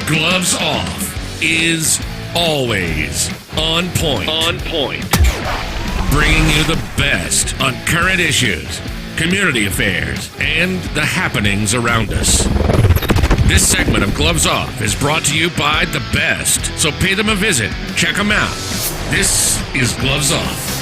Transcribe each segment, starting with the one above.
Gloves Off is always on point. On point. Bringing you the best on current issues, community affairs, and the happenings around us. This segment of Gloves Off is brought to you by The Best, so pay them a visit. Check them out. This is Gloves Off.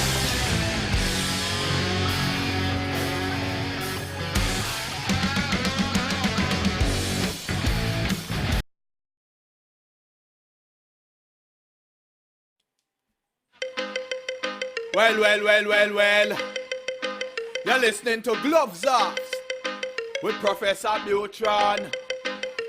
Well. You're listening to Gloves Off with Professor Buitrón.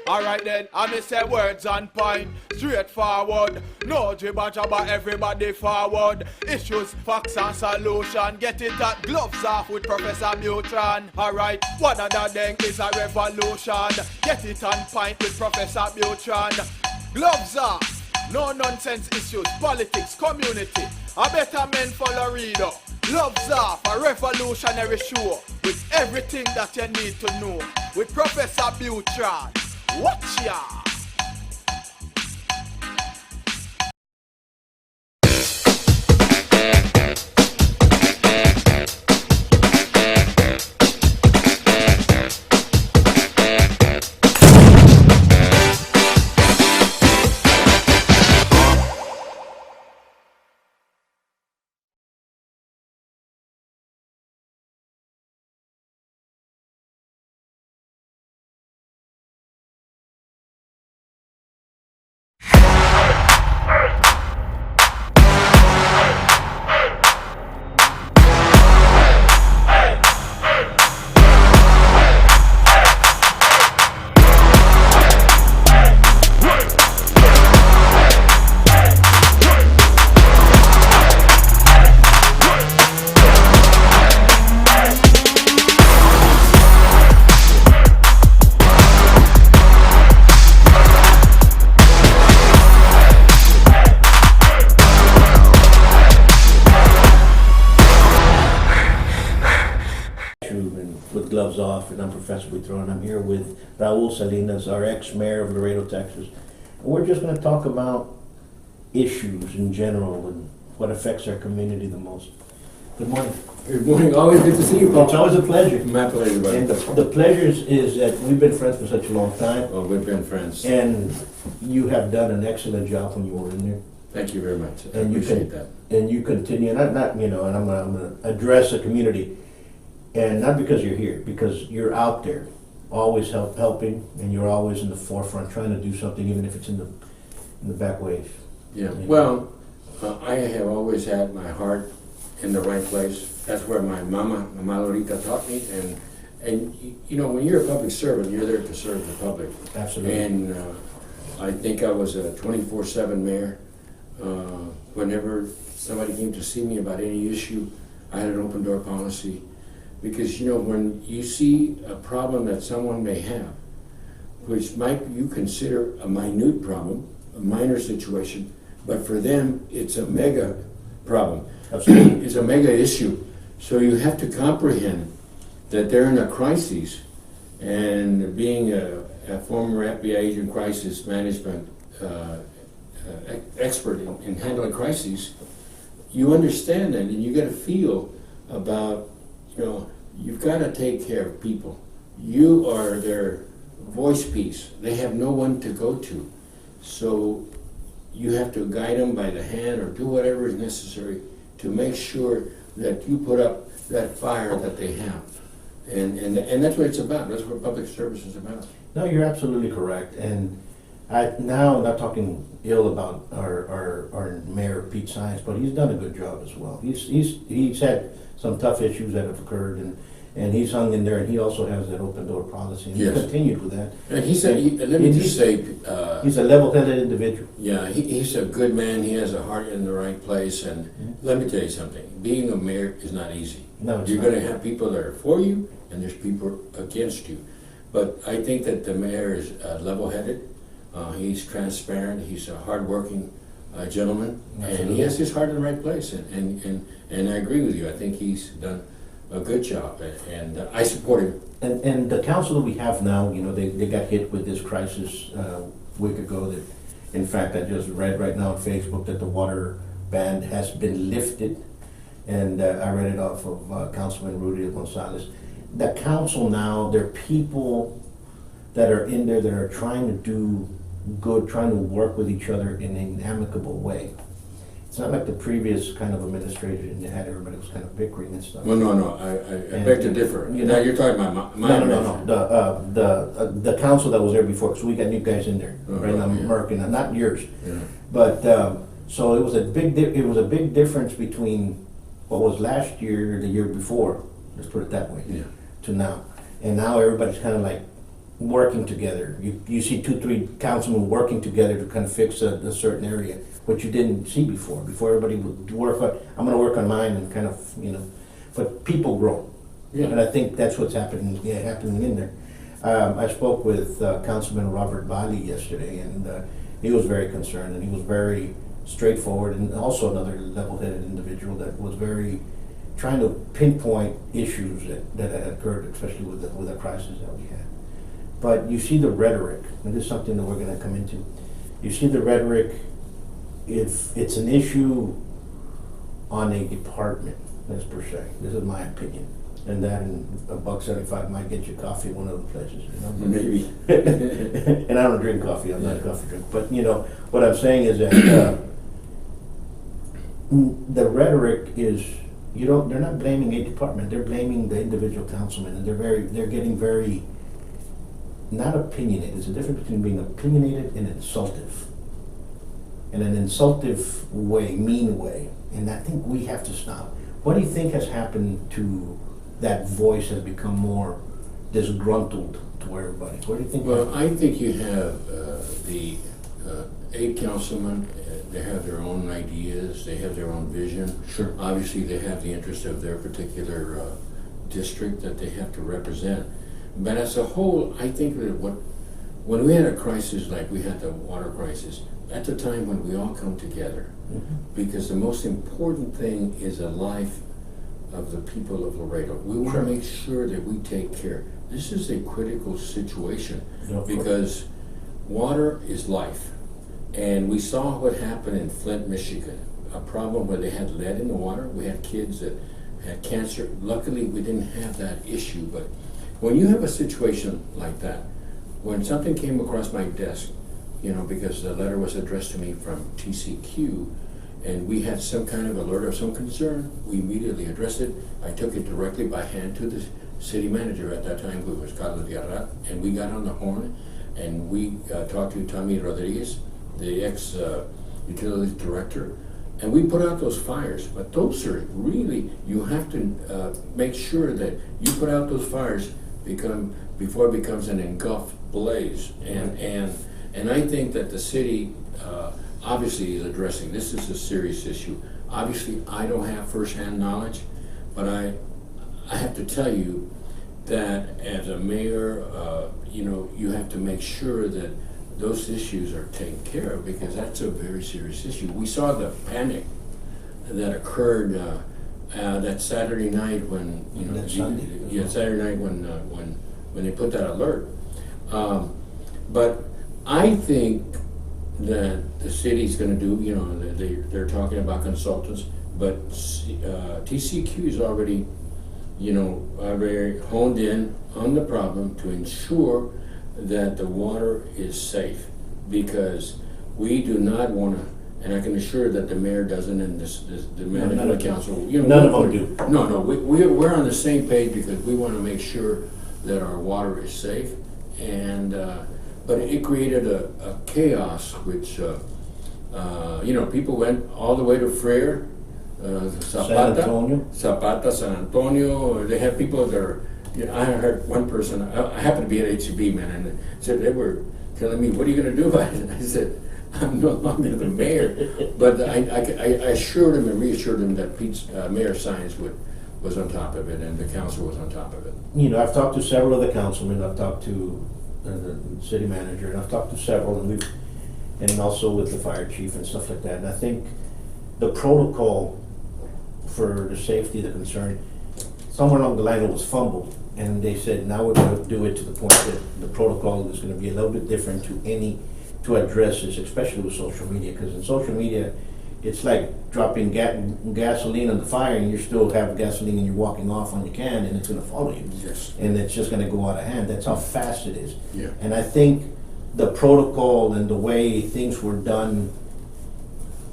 Alright then, I may say words on point, straightforward. No jibber jabber, everybody forward. Issues, facts and solution. Get it at Gloves Off with Professor Buitrón. Alright, one of the thing is a revolution. Get it on point with Professor Buitrón. Gloves Off, no nonsense issues, politics, community. A better men for Laredo. Gloves Off, a revolutionary show with everything that you need to know. With Professor Buitrón. Watch ya! With Gloves Off, and I'm Professor Buitrón. I'm here with Raul Salinas, our ex-mayor of Laredo, Texas. And we're just going to talk about issues in general and what affects our community the most. Good morning. Good morning. Always good to see you, Paul. It's always a pleasure. My pleasure, buddy. And the pleasure is that we've been friends for such a long time. Oh, we've been friends. And you have done an excellent job when you were in there. Thank you very much. I And appreciate that. And you continue, and I'm not, you know, and I'm going to address the community. And not because you're here, because you're out there, always helping, and you're always in the forefront, trying to do something, even if it's in the back ways. Yeah. Well, I have always had my heart in the right place. That's where my Mama Lorita, taught me. And you know, when you're a public servant, you're there to serve the public. Absolutely. And I think I was a 24/7 mayor. Whenever somebody came to see me about any issue, I had an open door policy. Because, you know, when you see a problem that someone may have, which might you consider a minute problem, a minor situation, but for them it's a mega problem. Absolutely. It's a mega issue. So you have to comprehend that they're in a crisis, and being a former FBI agent crisis management expert in handling crises, you understand that, and you get a feel about, you know, you've got to take care of people. You are their voice piece. They have no one to go to. So you have to guide them by the hand or do whatever is necessary to make sure that you put up that fire that they have. And that's what it's about. That's what public service is about. No, you're absolutely correct. And now I'm not talking ill about our mayor, Pete Science, but he's done a good job as well. He's had some tough issues that have occurred, and he's hung in there, and he also has that open door policy, and Yes. he continued with that. And let me just say, he's a level-headed individual. yeah, he's a good man. He has a heart in the right place. And let me tell you something, being a mayor is not easy. No, it's You're not. going to have people that are for you, and there's people against you. But I think that the mayor is level-headed. He's transparent. He's a hard-working gentleman, and he has his heart in the right place. And I agree with you. I think he's done a good job, and I support him. And the council that we have now, you know, they got hit with this crisis week ago that, in fact, I just read right now on Facebook that the water ban has been lifted, and I read it off of Councilman Rudy Gonzalez. The council now, there are people that are in there that are trying to do good, trying to work with each other in an amicable way. It's not like the previous kind of administration that had everybody was kind of bickering and stuff. Well, no, I beg to differ. You Now know- you're talking about my No. The council that was there before, because we got new guys in there, right now, yeah. Merkin, not yours. Yeah. But, so it was a big difference between what was last year, the year before, let's put it that way, Yeah. to now. And now everybody's kind of like working together. You see 2, 3 councilmen working together to kind of fix a certain area, which you didn't see before. Before everybody would work on, I'm gonna work on mine and kind of, but people grow. Yeah. And I think that's what's happening in there. I spoke with Councilman Robert Bali yesterday, and he was very concerned, and he was very straightforward, and also another level-headed individual that was very trying to pinpoint issues that had occurred, especially with the crisis that we had. But you see the rhetoric, and this is something that we're going to come into. You see the rhetoric, if it's an issue on a department, that's per se. This is my opinion. And that in $1.75 might get you coffee at one of the places, Maybe. And I don't drink coffee, I'm not a coffee drinker. But what I'm saying is that the rhetoric is, they're not blaming a department, they're blaming the individual councilman, and they're getting very, not opinionated. There's a difference between being opinionated and insultive. In an insultive way, mean way. And I think we have to stop. What do you think has happened to that voice has become more disgruntled to everybody? What do you think? Well, I think you have the 8 councilmen, they have their own ideas, they have their own vision. Sure. Obviously, they have the interest of their particular district that they have to represent. But as a whole, I think that when we had a crisis like we had the water crisis, at the time when we all come together, because the most important thing is the life of the people of Laredo. We want to make sure that we take care. This is a critical situation because water is life. And we saw what happened in Flint, Michigan, a problem where they had lead in the water. We had kids that had cancer. Luckily, we didn't have that issue, but when you have a situation like that, when something came across my desk, because the letter was addressed to me from TCQ, and we had some kind of alert or some concern, we immediately addressed it. I took it directly by hand to the city manager at that time, who was Carlos Diarra, and we got on the horn, and we talked to Tommy Rodriguez, the ex-utilities director, and we put out those fires. But those are really, you have to make sure that you put out those fires before it becomes an engulfed blaze. And I think that the city obviously is addressing, this is a serious issue. Obviously, I don't have firsthand knowledge, but I have to tell you that as a mayor, you have to make sure that those issues are taken care of, because that's a very serious issue. We saw the panic that occurred that Saturday night when Saturday night when they put that alert. But I think that the city's going to do. They're talking about consultants, but TCQ is already, very honed in on the problem to ensure that the water is safe, because we do not want to, and I can assure that the mayor doesn't, and the management council, none of them do. No, we're on the same page, because we want to make sure that our water is safe, and but it created a chaos, which people went all the way to Freire, Zapata, San Antonio. They have people that are. I heard one person. I happened to be at HCB, man, and said they were telling me, "What are you going to do about it?" I said, "I'm no longer the mayor," but I assured him and reassured him that Mayor Sines was on top of it, and the council was on top of it. I've talked to several of the councilmen. I've talked to the city manager, and I've talked to several, and also with the fire chief and stuff like that. And I think the protocol for the safety, the concern, somewhere along the line it was fumbled, and they said now we're going to do it to the point that the protocol is going to be a little bit different to to address this, especially with social media, because in social media, it's like dropping gasoline on the fire, and you still have gasoline and you're walking off on your can, and it's going to follow you. Yes. And it's just going to go out of hand. That's how fast it is. Yeah. And I think the protocol and the way things were done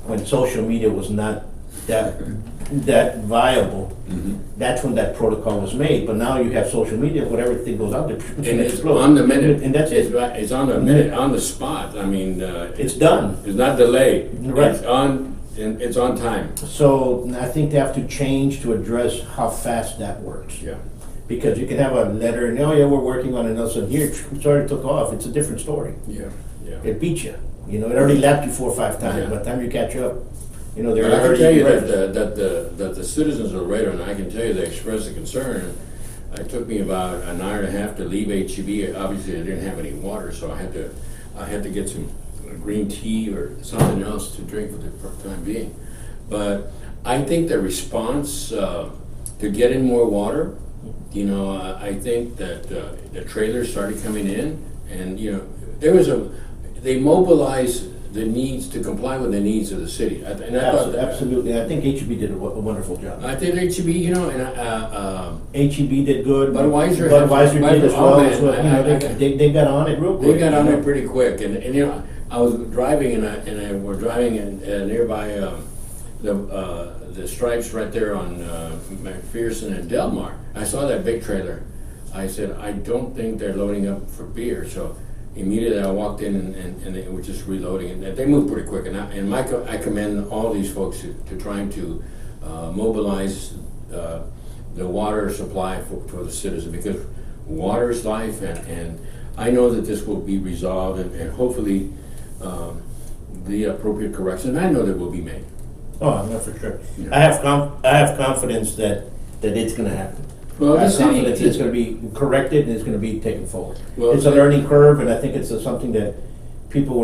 when social media was not that viable, that's when that protocol was made. But now you have social media, whatever thing goes out there, And it's on the minute. And that's it. It's on the minute, on the spot. I mean, It's done. it's not delayed. Right. It's on time. So I think they have to change to address how fast that works. Yeah. Because you can have a letter and, oh yeah, we're working on it, and all of a sudden, here, it already took off. It's a different story. Yeah. Yeah. It beat you. You know, it already lapped you 4 or 5 times. Yeah. By the time you catch up, you know, they're But I can already tell you registered. that the citizens of Laredo, and I can tell you they expressed a concern. It took me about an hour and a half to leave HEB. Obviously, I didn't have any water, so I had to get some green tea or something else to drink for the time being. But I think the response to getting more water, you know, I think that the trailers started coming in, and you know, they mobilized the needs to comply with the needs of the city. And I thought that, Absolutely. I think HEB did a wonderful job. I think HEB, you know, and HEB did good. Budweiser did as well. oh, man, You know, they got on it real quick. they got on you know. there pretty quick. And you know, I was driving we're driving in nearby the stripes right there on McPherson and Delmar. I saw that big trailer. I said, I don't think they're loading up for beer. So immediately I walked in and they were just reloading, and they moved pretty quick. I commend all these folks to trying to mobilize the water supply for the citizen, because water is life, and I know that this will be resolved, and hopefully the appropriate corrections, I know that will be made. Oh, no, for sure. Yeah. I have confidence that it's going to happen. Well, I the have confidence city, it's going to be corrected and it's going to be taken forward. Well, It's a learning curve, and I think it's something that people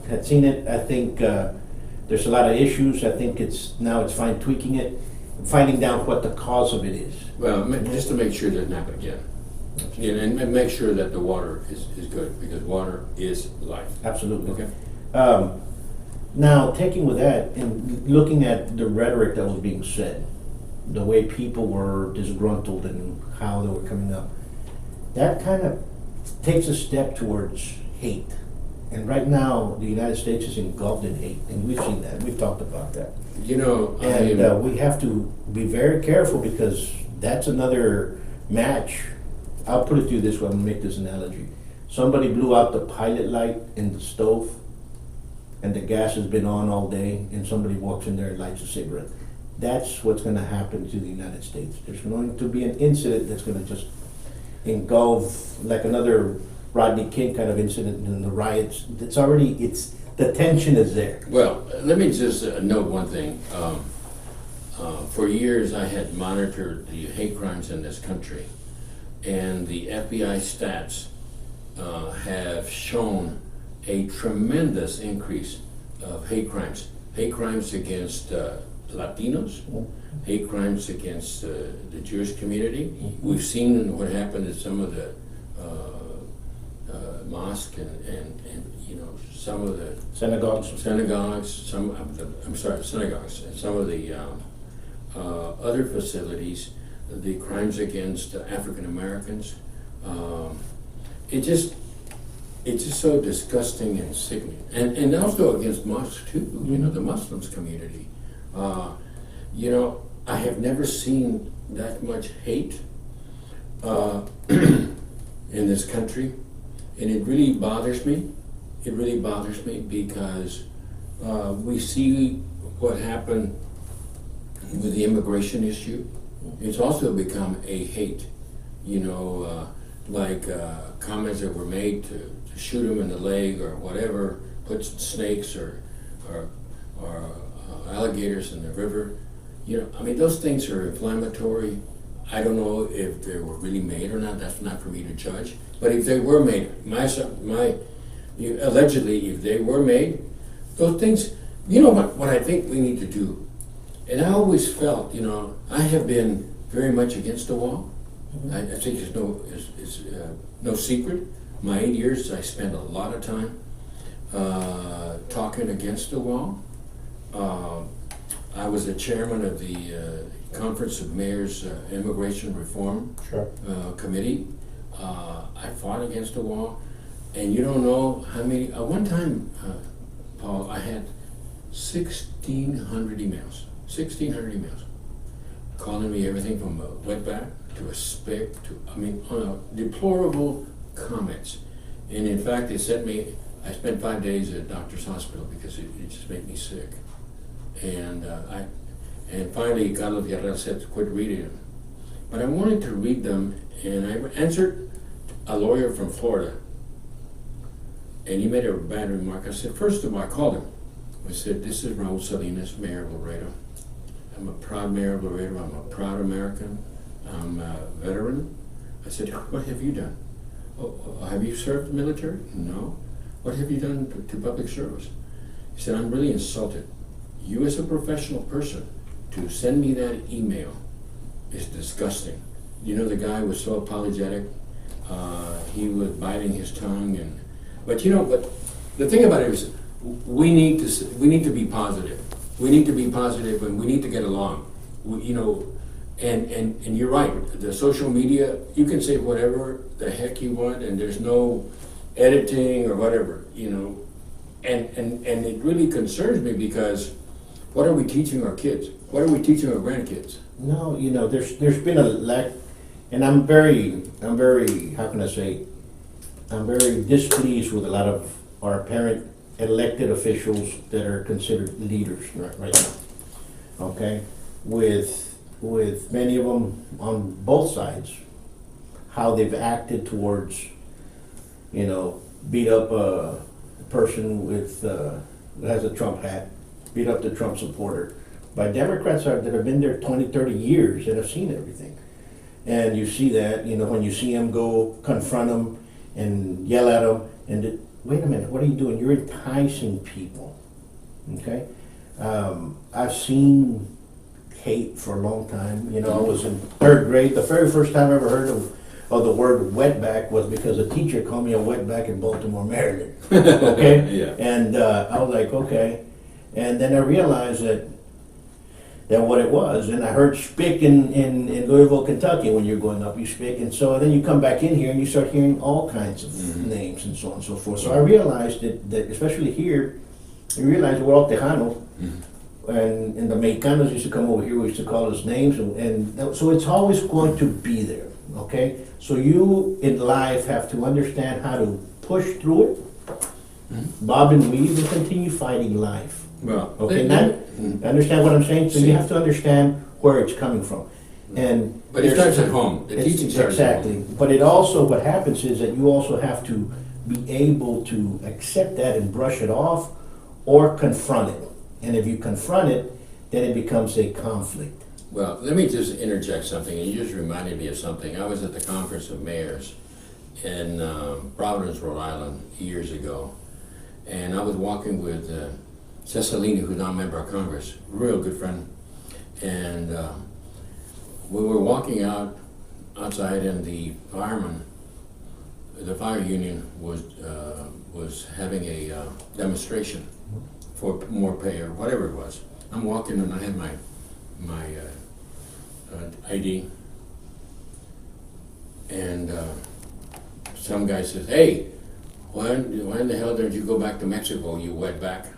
had seen it. I think there's a lot of issues. I think it's fine tweaking it, finding down what the cause of it is. well, just to make sure that doesn't happen again. And make sure that the water is good, because water is life. Absolutely. Okay. Now, taking with that and looking at the rhetoric that was being said, the way people were disgruntled and how they were coming up, that kind of takes a step towards hate. And right now, the United States is engulfed in hate, and we've seen that. We've talked about that. You know, And we have to be very careful, because that's another match. I'll put it to you this way, I'm gonna make this analogy. Somebody blew out the pilot light in the stove, and the gas has been on all day, and somebody walks in there and lights a cigarette. That's what's gonna happen to the United States. There's going to be an incident that's gonna just engulf, like another Rodney King kind of incident in the riots. The tension is there. well, let me just note one thing. For years, I had monitored the hate crimes in this country, and the FBI stats have shown a tremendous increase of hate crimes. Hate crimes against Latinos, hate crimes against the Jewish community. We've seen what happened at some of the mosques and you know, some of the Synagogues. synagogues, synagogues, and some of the other facilities, the crimes against African Americans. It's just so disgusting and sickening, and also against mosques too. You know, the Muslims community. You know, I have never seen that much hate in this country, and it really bothers me. It really bothers me, because we see what happened with the immigration issue. It's also become a hate. You know, like comments that were made to shoot him in the leg or whatever, put snakes or alligators in the river. You know, I mean, those things are inflammatory. I don't know if they were really made or not. That's not for me to judge. But if they were made, allegedly, if they were made, those things. You know what I think we need to do. And I always felt, you know, I have been very much against the wall. I think it's no secret. My 8 years, I spent a lot of time. talking against the wall. I was the chairman of the Conference of Mayors Immigration Reform Committee. I fought against the wall, and you don't know how many. One time, Paul, I had 1,600 emails. 1,600 emails calling me everything from a wetback to a spick to deplorable comments. And in fact, they sent me. I spent 5 days at Doctor's Hospital because it just made me sick. And finally, Carlos Villarreal said to quit reading them. But I wanted to read them, and I answered a lawyer from Florida, and he made a bad remark. I said, first of all, I called him. I said, this is Raul Salinas, mayor of Laredo. I'm a proud mayor of Laredo. I'm a proud American. I'm a veteran. I said, what have you done? Oh, have you served the military? No. What have you done to public service? He said, I'm really insulted. You as a professional person, to send me that email is disgusting. You know, the guy was so apologetic. He was biting his tongue, but the thing about it is, we need to be positive. We need to be positive, and we need to get along. And you're right. The social media, you can say whatever the heck you want, and there's no editing or whatever. And it really concerns me because what are we teaching our kids? What are we teaching our grandkids? No, there's been a lack, and I'm very, how can I say, I'm very displeased with a lot of our parent elected officials that are considered leaders right now. Okay, with many of them on both sides, how they've acted towards, beat up a person that has a Trump hat, beat up the Trump supporter, by Democrats that have been there 20, 30 years and have seen everything. And you see that, when you see them go confront them and yell at them, and wait a minute, what are you doing? You're enticing people, okay? I've seen hate for a long time. I was in third grade. The very first time I ever heard of the word wetback was because a teacher called me a wetback in Baltimore, Maryland, okay? Yeah. And I was like, okay. And then I realized that what it was, and I heard spick in Louisville, Kentucky when you're going up, you spick, and so then you come back in here and you start hearing all kinds of names and so on and so forth. So I realized that especially here, you realize we're all Tejanos, and the Mexicanos used to come over here, we used to call us names, and so it's always going to be there, okay? So you in life have to understand how to push through it, bob and weave, and continue fighting life. Well, Okay, understand what I'm saying? So you have to understand where it's coming from. But it starts at home. The teaching starts at home. Exactly. But it also, what happens is that you also have to be able to accept that and brush it off or confront it. And if you confront it, then it becomes a conflict. Well, let me just interject something. You just reminded me of something. I was at the Conference of Mayors in Providence, Rhode Island years ago. And I was walking with Salinas, who's now a member of Congress, real good friend, and we were walking outside, and the fire union was having a demonstration for more pay or whatever it was. I'm walking, and I had my ID, and some guy says, "Hey, why in the hell didn't you go back to Mexico, you wetback?"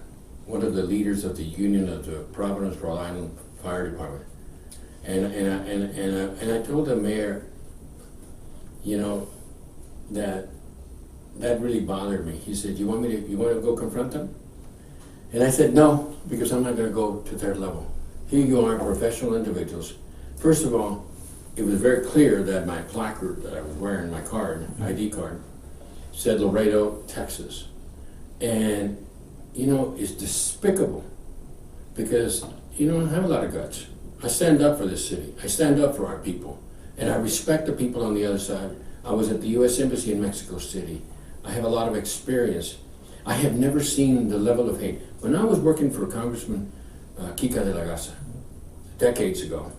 One of the leaders of the union of the Providence, Rhode Island Fire Department, and I told the mayor, that really bothered me. He said, "You want to go confront them?" And I said, "No, because I'm not going to go to their level. Here you are, professional individuals. First of all, it was very clear that my placard that I was wearing, my card, ID card, said Laredo, Texas, and." It's despicable because, I have a lot of guts. I stand up for this city. I stand up for our people. And I respect the people on the other side. I was at the U.S. Embassy in Mexico City. I have a lot of experience. I have never seen the level of hate. When I was working for Congressman Kika de la Garza decades ago,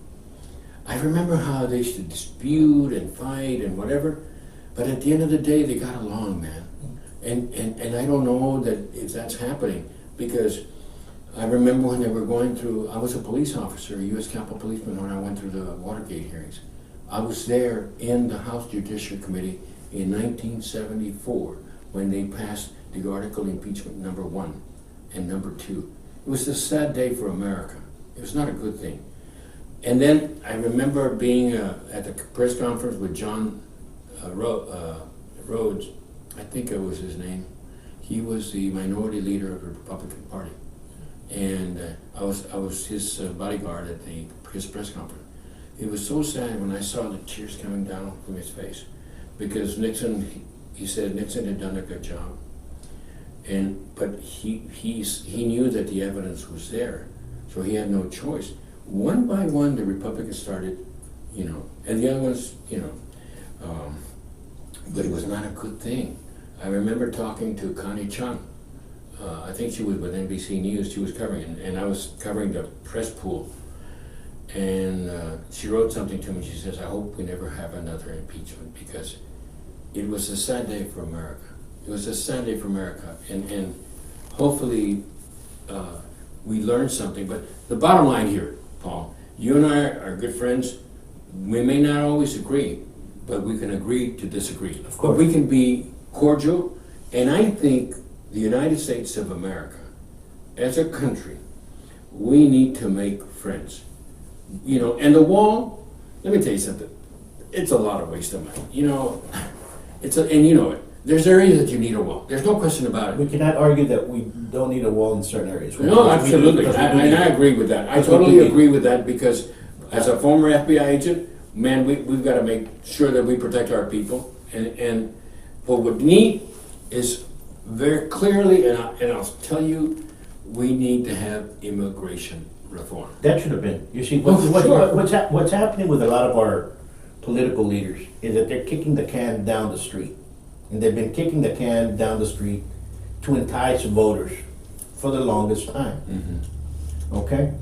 I remember how they used to dispute and fight and whatever, but at the end of the day, they got along, man. And I don't know that if that's happening, because I remember when they were going through, I was a police officer, a U.S. Capitol policeman, when I went through the Watergate hearings. I was there in the House Judiciary Committee in 1974 when they passed the article impeachment number 1 and number 2. It was a sad day for America. It was not a good thing. And then I remember being at the press conference with John Rhodes, I think it was his name. He was the minority leader of the Republican Party. And I was his bodyguard at his press conference. It was so sad when I saw the tears coming down from his face, because Nixon, he said Nixon had done a good job, but he knew that the evidence was there, so he had no choice. One by one, the Republicans started, and the other ones, but it was not a good thing. I remember talking to Connie Chung. I think she was with NBC News. She was covering it, and I was covering the press pool. And she wrote something to me. She says, "I hope we never have another impeachment, because it was a sad day for America. It was a sad day for America, and hopefully we learned something." But the bottom line here, Paul, you and I are good friends. We may not always agree, but we can agree to disagree. Of course. But we can be cordial, and I think the United States of America, as a country, we need to make friends. And the wall, let me tell you something, it's a lot of waste of money. And you know it. There's areas that you need a wall. There's no question about it. We cannot argue that we don't need a wall in certain areas. No, absolutely. And I agree with that. I totally agree with that, because as a former FBI agent, man, we've got to make sure that we protect our people. But what we need is very clearly, and I'll tell you, we need to have immigration reform. That should have been. You see, Sure. what's happening with a lot of our political leaders is that they're kicking the can down the street. And they've been kicking the can down the street to entice voters for the longest time. Mm-hmm. Okay?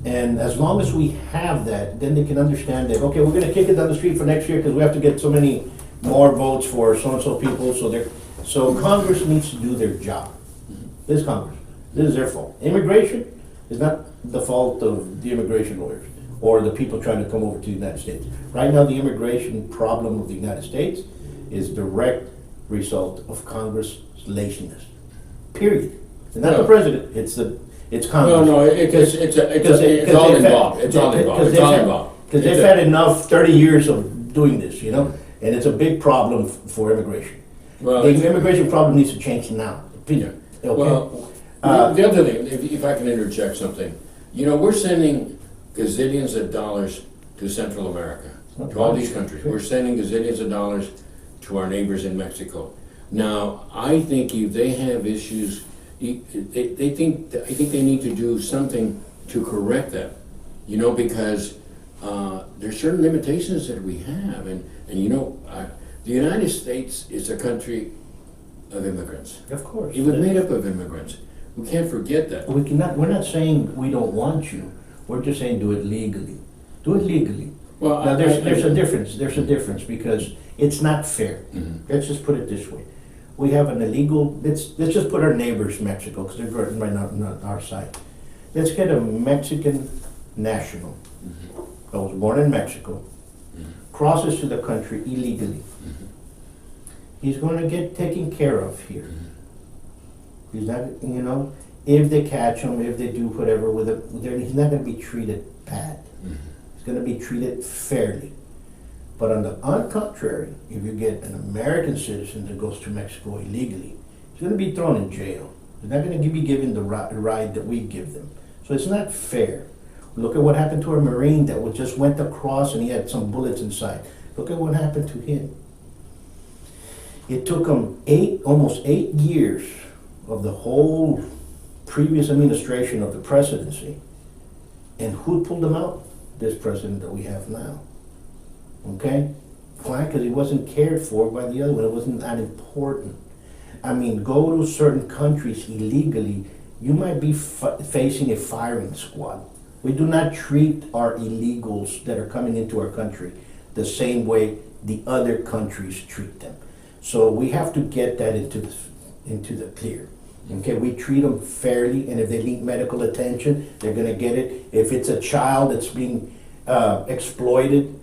And as long as we have that, then they can understand that, okay, we're going to kick it down the street for next year because we have to get so many more votes for so-and-so people. So Congress needs to do their job. This is Congress. This is their fault. Immigration is not the fault of the immigration lawyers or the people trying to come over to the United States. Right now, the immigration problem of the United States is direct result of Congress' laziness. Period. It's not the president. It's Congress. No, it's all involved. It's all involved. Because they've had enough 30 years of doing this, and it's a big problem for immigration. Well, the immigration problem needs to change now. Opinion. Okay? Well, the other thing, if I can interject something, we're sending gazillions of dollars to Central America, to all these countries. We're sending gazillions of dollars to our neighbors in Mexico. Now, I think if they have issues, I think they need to do something to correct that, because there's certain limitations that we have, and the United States is a country of immigrants. Of course. It was made up of immigrants. We can't forget that. We're not saying we don't want you. We're just saying do it legally. Do it legally. Well, now there's a difference. There's a difference because it's not fair. Mm-hmm. Let's just put it this way: we have an illegal. Let's just put our neighbors Mexico, because they're right now on our side. Let's get a Mexican national that was born in Mexico, crosses to the country illegally. He's going to get taken care of here. He's not, if they catch him, if they do whatever with it, he's not going to be treated bad. He's going to be treated fairly. But on the contrary, if you get an American citizen that goes to Mexico illegally, he's going to be thrown in jail. He's not going to be given the ride that we give them. So it's not fair. Look at what happened to our Marine that just went across and he had some bullets inside. Look at what happened to him. It took him almost 8 years of the whole previous administration of the presidency. And who pulled him out? This president that we have now. Okay? Why? Because he wasn't cared for by the other one. It wasn't that important. Go to certain countries illegally, you might be facing a firing squad. We do not treat our illegals that are coming into our country the same way the other countries treat them. So we have to get that into into the clear. Okay, we treat them fairly, and if they need medical attention, they're gonna get it. If it's a child that's being exploited,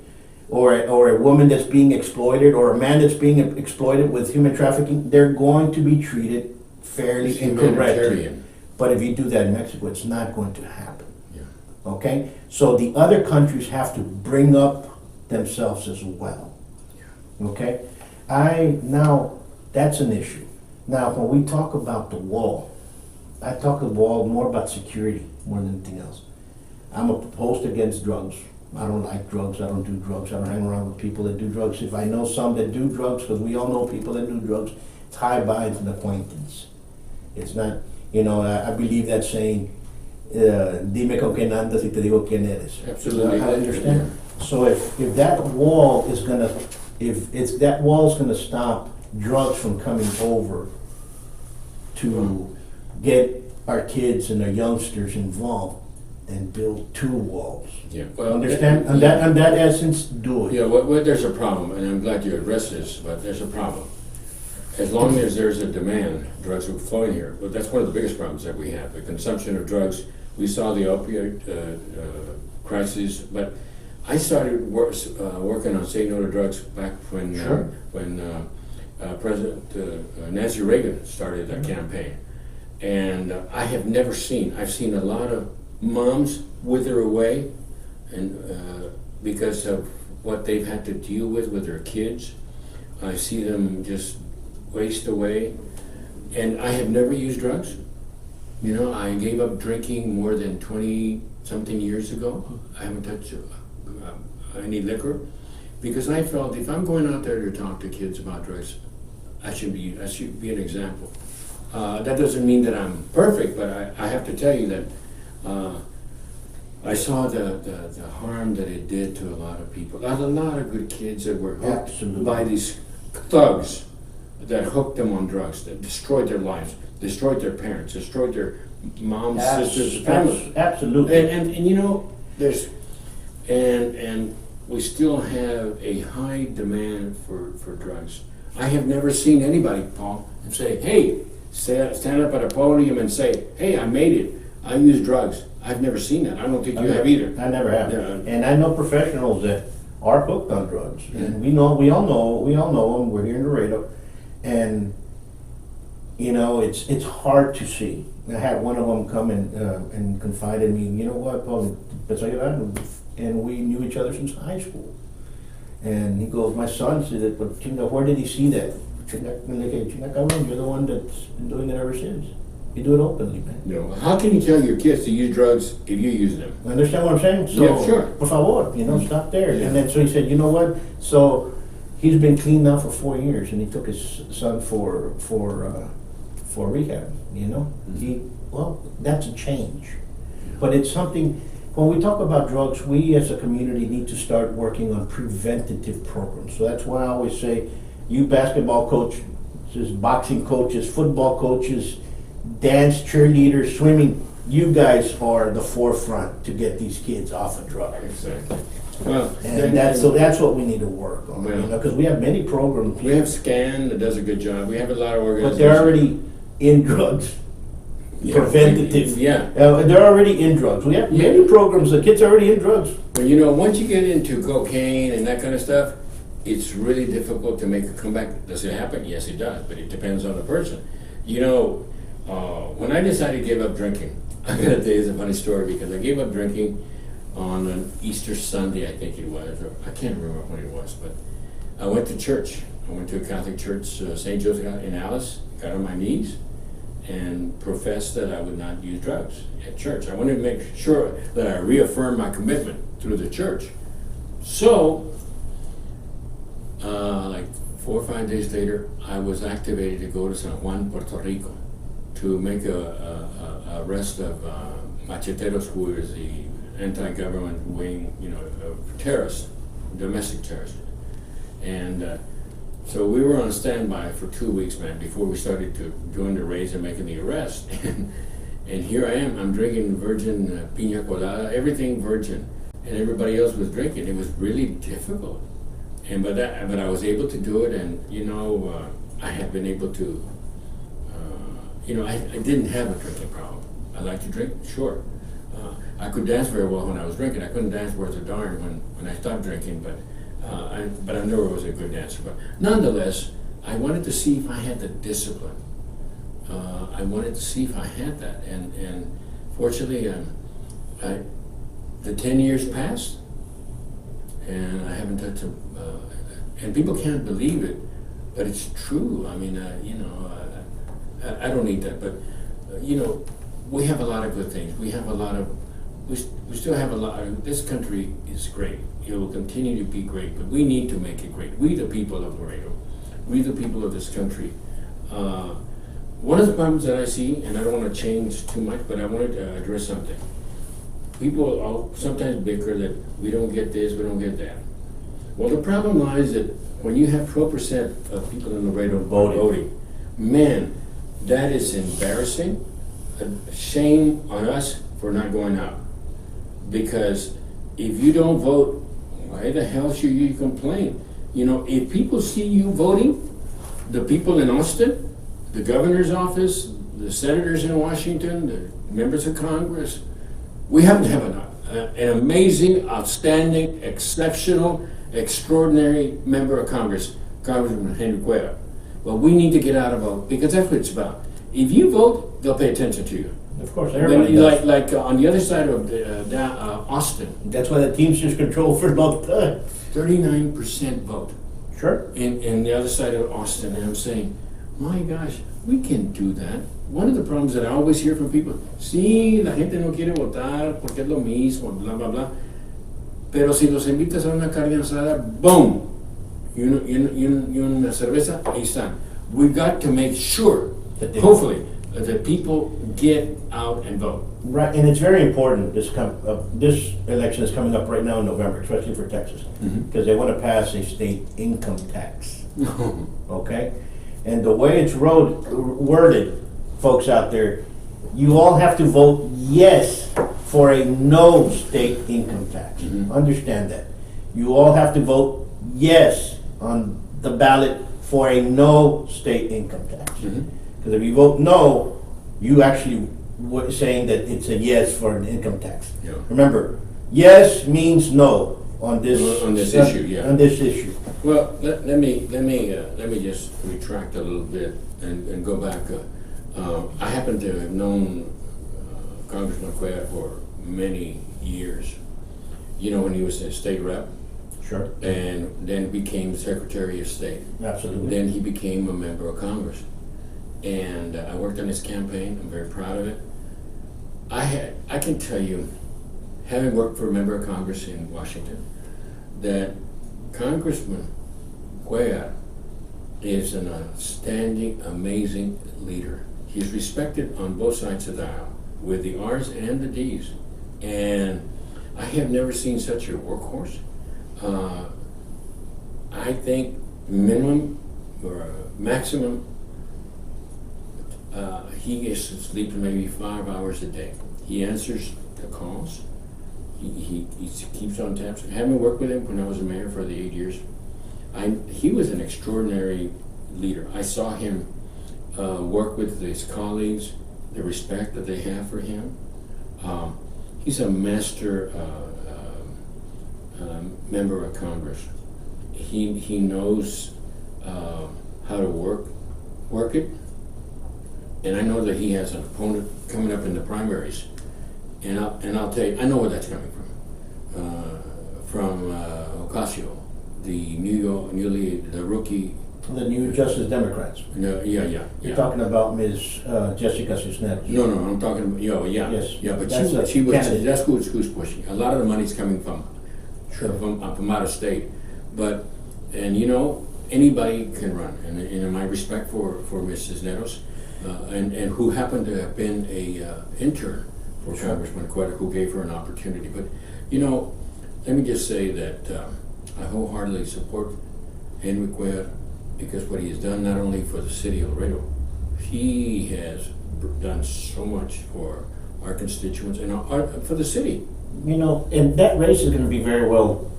or a woman that's being exploited, or a man that's being exploited with human trafficking, they're going to be treated fairly and correctly. Humanitarian. But if you do that in Mexico, it's not going to happen. Yeah. Okay? So the other countries have to bring up themselves as well. Okay? Now, that's an issue. Now, when we talk about the wall, I talk the wall more about security more than anything else. I'm opposed against drugs. I don't like drugs. I don't do drugs. I don't hang around with people that do drugs. If I know some that do drugs, because we all know people that do drugs, tie binds an acquaintance. It's not, I believe that saying, dime con quién andas y te digo quién eres. Absolutely. I understand. So if that wall is gonna stop drugs from coming over to get our kids and our youngsters involved, and build two walls. Yeah. Well, Understand? On that essence, do it. Yeah, there's a problem, and I'm glad you addressed this, but there's a problem. As long as there's a demand, drugs are flowing here. But that's one of the biggest problems that we have, the consumption of drugs. We saw the opioid crisis, but I started working on Say No to Drugs back when President Nancy Reagan started that campaign. And I've seen a lot of moms wither away, and because of what they've had to deal with their kids. I see them just waste away, and I have never used drugs. I gave up drinking more than 20-something years ago. I haven't touched any liquor, because I felt if I'm going out there to talk to kids about drugs, I should be an example. That doesn't mean that I'm perfect, but I have to tell you that I saw the harm that it did to a lot of people. A lot of good kids that were hooked Absolutely. by these thugs that hooked them on drugs, that destroyed their lives, destroyed their parents, destroyed their moms, sisters, families. Absolutely. And there's and we still have a high demand for drugs. I have never seen anybody, Paul, and say, hey, stand up at a podium and say, hey, I made it. I use drugs. I've never seen that. I don't think you have either. I never have. Yeah. And I know professionals that are hooked on drugs. And we all know them. We're here in Laredo. And, it's hard to see. I had one of them come and confide in me, you know what, Paul, and we knew each other since high school. And he goes, my son said it, but where did he see that? You're the one that's been doing it ever since. You do it openly, man. No. How can you tell your kids to use drugs if you use them? Understand what I'm saying? So, Yeah, sure. Por favor, stop there. Yeah. And then so he said, you know what? So he's been clean now for 4 years, and he took his son for rehab. That's a change. But it's something. When we talk about drugs, we as a community need to start working on preventative programs. So that's why I always say, you basketball coaches, boxing coaches, football coaches, dance, cheerleaders, swimming, you guys are the forefront to get these kids off of drugs. Exactly. Well, And that's what we need to work on, Well, because we have many programs, we have SCAN that does a good job. We have a lot of but organizations. they're already in drugs. Yeah. Preventative. Yeah. They're already in drugs. We have many programs, the kids are already in drugs. But once you get into cocaine and that kind of stuff, it's really difficult to make a comeback. Does it happen? Yes, it does, but it depends on the person. When I decided to give up drinking, I gotta tell you, it's a funny story, because I gave up drinking on an Easter Sunday, I think it was, or I can't remember when it was, but I went to church. I went to a Catholic church, St. Joseph in Alice, got on my knees, and professed that I would not use drugs at church. I wanted to make sure that I reaffirmed my commitment through the church. So, like 4 or 5 days later, I was activated to go to San Juan, Puerto Rico, to make a arrest of macheteros, who is the anti-government wing, of terrorists, domestic terrorists. And so we were on standby for 2 weeks, man, before we started to doing the raids and making the arrest. And here I am, I'm drinking virgin piña colada, everything virgin, and everybody else was drinking. It was really difficult. But I was able to do it, and I have been able to I didn't have a drinking problem. I liked to drink, sure. I could dance very well when I was drinking. I couldn't dance worth a darn when I stopped drinking, but I never was a good dancer. But nonetheless, I wanted to see if I had the discipline. I wanted to see if I had that, and fortunately, the 10 years passed, and I haven't touched a. And people can't believe it, but it's true. I mean, I don't need that, but we have a lot of good things. We have a lot of. We still have a lot. This country is great. It will continue to be great, but we need to make it great. We, the people of Laredo, we, the people of this country. One of the problems that I see, and I don't want to change too much, but I wanted to address something. People all sometimes bicker that we don't get this, we don't get that. Well, the problem lies that when you have 12% of people in Laredo voting, man, that is embarrassing. A shame on us for not going out. Because if you don't vote, why the hell should you complain? If people see you voting, the people in Austin, the governor's office, the senators in Washington, the members of Congress, we happen to have an amazing, outstanding, exceptional, extraordinary member of Congress, Congressman Henry Cuellar. Well, we need to get out and vote, because that's what it's about. If you vote, they'll pay attention to you. Of course, everybody does. Like on the other side of Austin. That's why the Teamsters control for a long time. 39% vote. Sure. In the other side of Austin, and I'm saying, my gosh, we can do that. One of the problems that I always hear from people, sí, la gente no quiere votar porque es lo mismo, blah, blah, blah. Pero si los invitas a una carne asada, boom, y una cerveza, ahí están. We've got to make sure, hopefully, that people get out and vote. Right, and it's very important. This election is coming up right now in November, especially for Texas, because they want to pass a state income tax. Okay, and the way it's worded, folks out there, you all have to vote yes for a no state income tax. Understand that. You all have to vote yes on the ballot for a no state income tax. Because if you vote no, you actually saying that it's a yes for an income tax. Yeah. Remember, yes means no on this issue. Yeah. On this issue. Well, let me just retract a little bit and go back. I happen to have known Congressman Cuellar for many years. When he was a state rep. Sure. And then became Secretary of State. Absolutely. Then he became a member of Congress. And I worked on his campaign. I'm very proud of it. I can tell you, having worked for a member of Congress in Washington, that Congressman Cuellar is an outstanding, amazing leader. He's respected on both sides of the aisle, with the R's and the D's. And I have never seen such a workhorse. I think minimum or maximum, he gets to sleep maybe 5 hours a day. He answers the calls. He keeps on tabs. Having worked with him when I was a mayor for the 8 years, he was an extraordinary leader. I saw him work with his colleagues, the respect that they have for him. He's a master member of Congress. He knows how to work it. And I know that he has an opponent coming up in the primaries, and I'll tell you, I know where that's coming from Ocasio, the the rookie. The new Justice Democrats. No, yeah. You're talking about Ms. Jessica Cisneros. No, I'm talking about, Yes. Yeah, but That's that's who's pushing. A lot of the money's coming from out of state. But, anybody can run. And in my respect for Ms. Cisneros, and who happened to have been a intern for Congressman Cuellar, who gave her an opportunity. But, let me just say that I wholeheartedly support Henry Cuellar, because what he has done not only for the city of Laredo, he has done so much for our constituents and for the city. And that race is going to be very well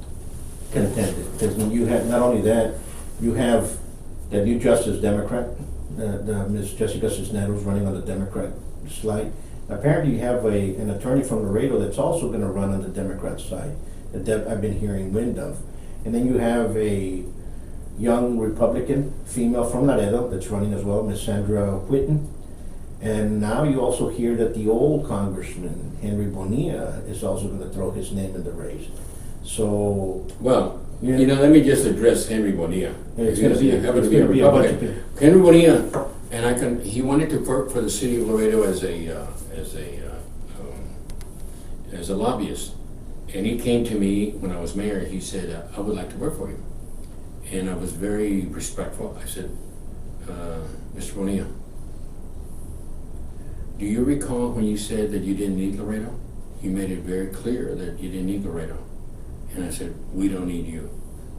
contended, because you have not only that, you have the new Justice Democrat, Miss Jessica Cisneros running on the Democrat slide. Apparently you have an attorney from Laredo that's also gonna run on the Democrat side, that I've been hearing wind of. And then you have a young Republican female from Laredo that's running as well, Miss Sandra Whitten. And now you also hear that the old Congressman, Henry Bonilla, is also gonna throw his name in the race. So, Well, let me just address Henry Bonilla. it's gonna be a bunch of Republican. people. Henry Bonilla, and he wanted to work for the city of Laredo as a lobbyist. And he came to me when I was mayor. He said, "I would like to work for you." And I was very respectful. I said, "Mr. Bonilla, do you recall when you said that you didn't need Laredo? You made it very clear that you didn't need Laredo." And I said, "We don't need you.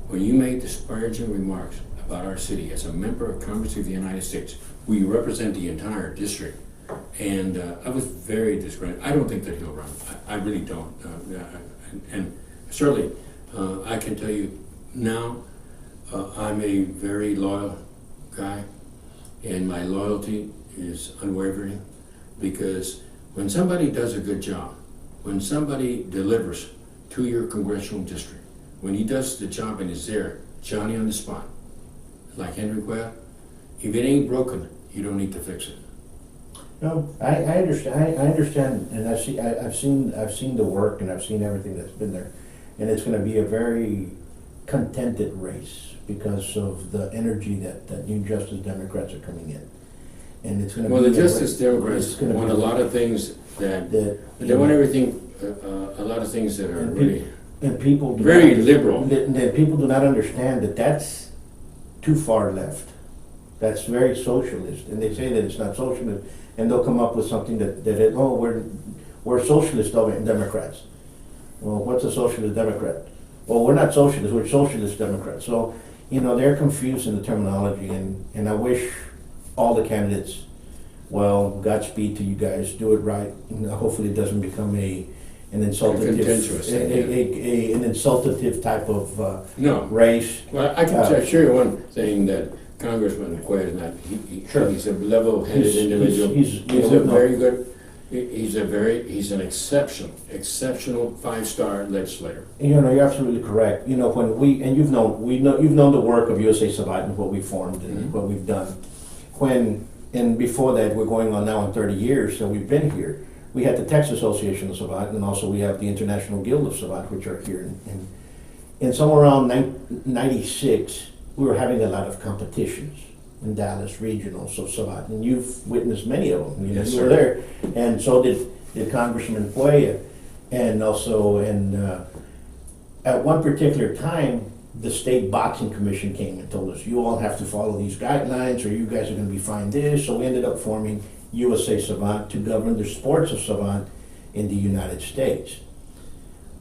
When you made disparaging remarks about our city as a member of Congress of the United States, we represent the entire district." And I was very disgruntled. I don't think that he'll run. I really don't. And certainly, I can tell you now, I'm a very loyal guy, and my loyalty is unwavering, because when somebody does a good job, when somebody delivers to your congressional district, when he does the job and is there, Johnny on the spot, like Henry Cuellar, if it ain't broken, you don't need to fix it. No, I understand. I understand, and I've seen the work, and I've seen everything that's been there, and it's going to be a very contented race because of the energy that new Justice Democrats are coming in, and it's going to. Well, be the Justice Democrats want a lot of things that they want everything, a lot of things that are really and people very liberal. That people do not understand that that's too far left. That's very socialist, and they say that it's not socialist. And they'll come up with something we're socialist Democrats. Well, what's a socialist Democrat? Well, we're not socialists, we're socialist Democrats. So, they're confused in the terminology, and I wish all the candidates, well, Godspeed to you guys, do it right. Hopefully it doesn't become an insultative, an insultative type of race. Well, I can assure you one thing, that Congressman Cuellar is not. He's a level-headed individual. He's a very good. He's an exceptional 5-star legislator. You're absolutely correct. When you've known the work of USA Savant and what we formed and what we've done. And before that, we're going on now on 30 years, so we've been here. We had the Texas Association of Savant, and also we have the International Guild of Savant, which are here. And somewhere around 96, we were having a lot of competitions in Dallas regionals of Savant, and you've witnessed many of them. Yes, you were there, and so did Congressman Cuellar, and also at one particular time, the state boxing commission came and told us, you all have to follow these guidelines, or you guys are going to be fined this. So we ended up forming USA Savant to govern the sports of Savant in the United States.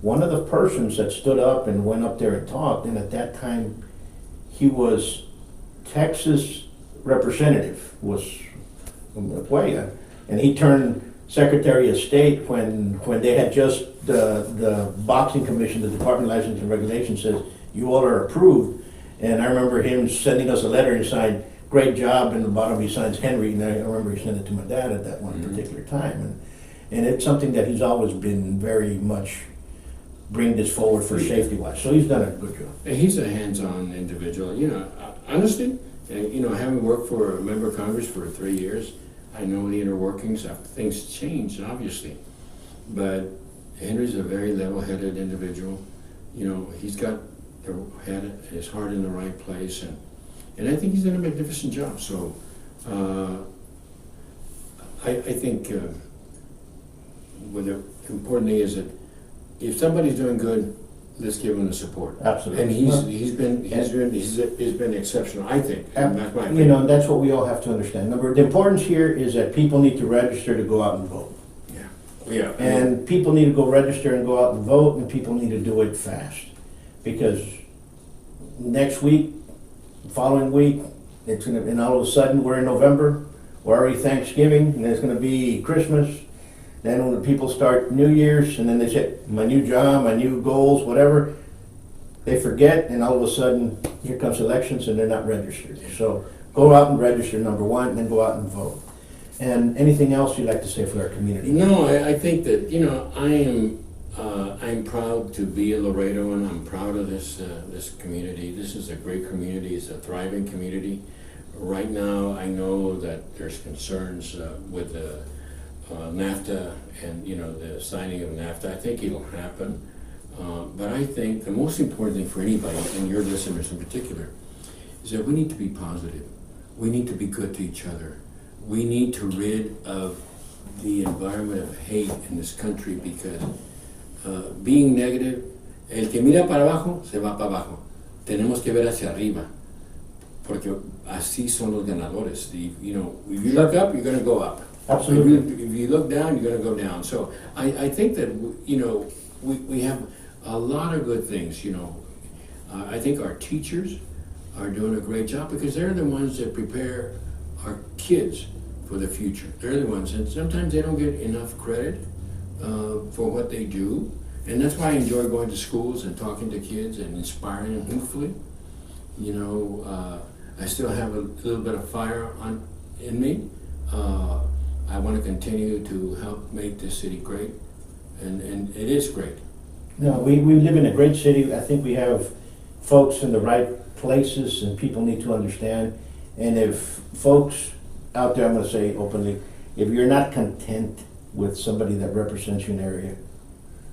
One of the persons that stood up and went up there and talked, and at that time, he was Texas representative, was Cuellar, and he turned Secretary of State when they had just the boxing commission, the Department of Licensing and Regulation says, you all are approved. And I remember him sending us a letter and signed, great job, and the bottom he signs Henry, and I remember he sent it to my dad at that one particular time. And it's something that he's always been very much bring this forward for safety-wise. So he's done a good job. And he's a hands-on individual. Honestly, having worked for a member of Congress for 3 years, I know the inner workings. Things change, obviously. But Henry's a very level-headed individual. He's got his heart in the right place, and I think he's done a magnificent job. So I think the important thing is that if somebody's doing good, let's give him the support. Absolutely. And he's been exceptional, I think. And that's my opinion. And that's what we all have to understand. The importance here is that people need to register to go out and vote. Yeah. And people need to go register and go out and vote, and people need to do it fast. Because next week, following week, and all of a sudden we're in November, we're already Thanksgiving, and there's gonna be Christmas. Then when the people start New Year's, and then they say, my new job, my new goals, whatever, they forget, and all of a sudden, here comes elections, and they're not registered. So Go out and register, number one, and then go out and vote. And anything else you'd like to say for our community? No, I think that, I'm proud to be a Laredoan. I'm proud of this community. This is a great community. It's a thriving community. Right now, I know that there's concerns with the NAFTA and, the signing of NAFTA. I think it'll happen. But I think the most important thing for anybody, and your listeners in particular, is that we need to be positive. We need to be good to each other. We need to rid of the environment of hate in this country, because being negative, el que mira para abajo, se va para abajo. Tenemos que ver hacia arriba, porque así son los ganadores. If you look up, you're going to go up. Absolutely. If you look down, you're going to go down. So I think that, we have a lot of good things, I think our teachers are doing a great job, because they're the ones that prepare our kids for the future. They're the ones, and sometimes they don't get enough credit for what they do. And that's why I enjoy going to schools and talking to kids and inspiring them, hopefully. I still have a little bit of fire in me. I want to continue to help make this city great, and it is great. No, we live in a great city. I think we have folks in the right places, and people need to understand. And if folks out there, I'm going to say openly, if you're not content with somebody that represents you in an area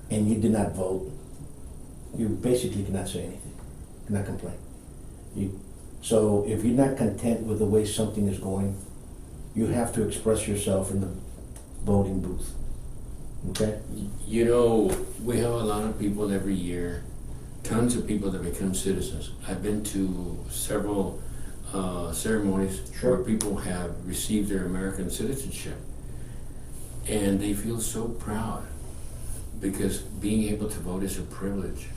and you did not vote, you basically cannot say anything, cannot complain. So if you're not content with the way something is going, you have to express yourself in the voting booth. Okay? We have a lot of people every year, tons of people that become citizens. I've been to several ceremonies where people have received their American citizenship, and they feel so proud, because being able to vote is a privilege.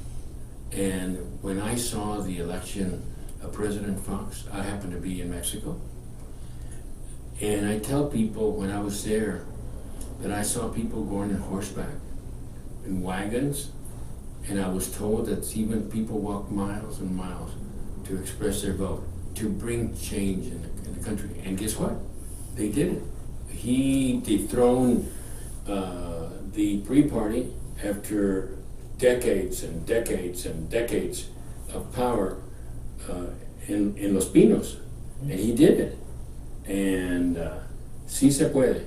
And when I saw the election of President Fox, I happened to be in Mexico, and I tell people when I was there that I saw people going on horseback, in wagons, and I was told that even people walk miles and miles to express their vote, to bring change in the country. And guess what? They did it. He dethroned the pre-party after decades and decades and decades of power in Los Pinos. And he did it. And sí se puede.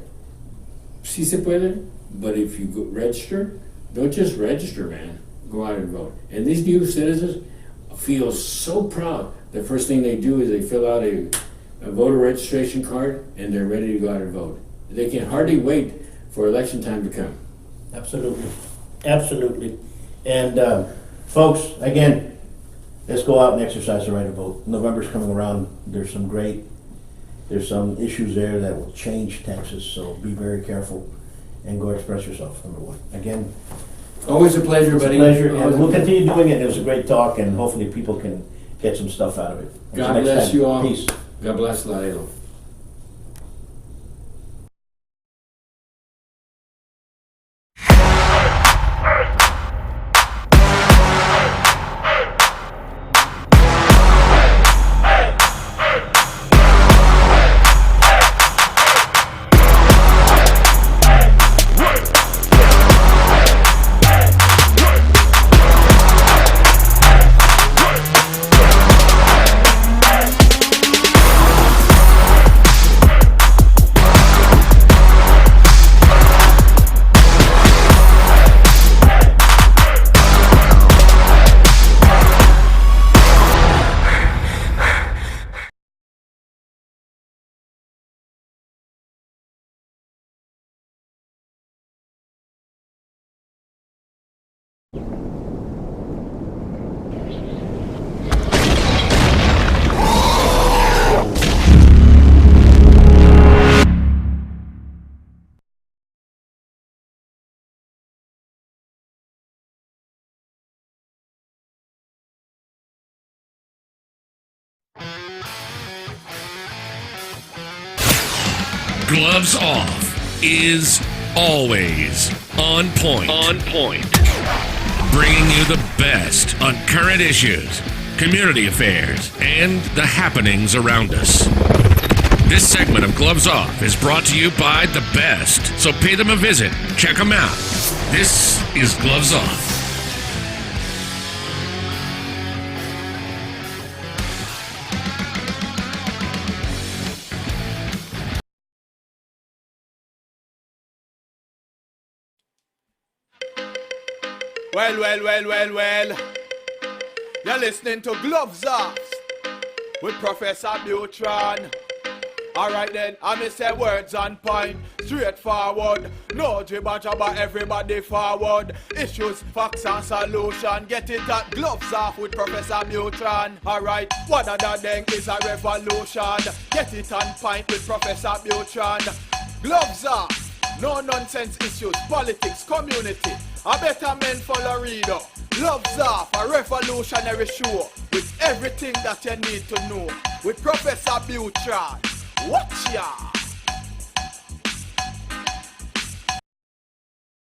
Sí se puede, but if you go register, don't just register, man. Go out and vote. And these new citizens feel so proud. The first thing they do is they fill out a voter registration card, and they're ready to go out and vote. They can hardly wait for election time to come. Absolutely. Absolutely. And folks, again, let's go out and exercise the right to vote. November's coming around. There's some issues there that will change Texas, so be very careful and go express yourself, number one. Again, always a pleasure, buddy. Pleasure, and we'll continue doing it. It was a great talk, and hopefully people can get some stuff out of it. Until God next bless time. you all. Peace. God bless Laredo. Gloves Off is always on point. On point. Bringing you the best on current issues, community affairs, and the happenings around us. This segment of Gloves Off is brought to you by the best, so pay them a visit. Check them out. This is Gloves Off. Well. You're listening to Gloves Off with Professor Buitrón. Alright then, I say words on point, straightforward. No jibber jabber, everybody forward. Issues, facts and solution. Get it at Gloves Off with Professor Buitrón. Alright, what other thing is a revolution? Get it on point with Professor Buitrón. Gloves Off. No nonsense issues, politics, community. A better man for Laredo. Gloves Off, a revolutionary show with everything that you need to know. With Professor Buitrón. Watch ya!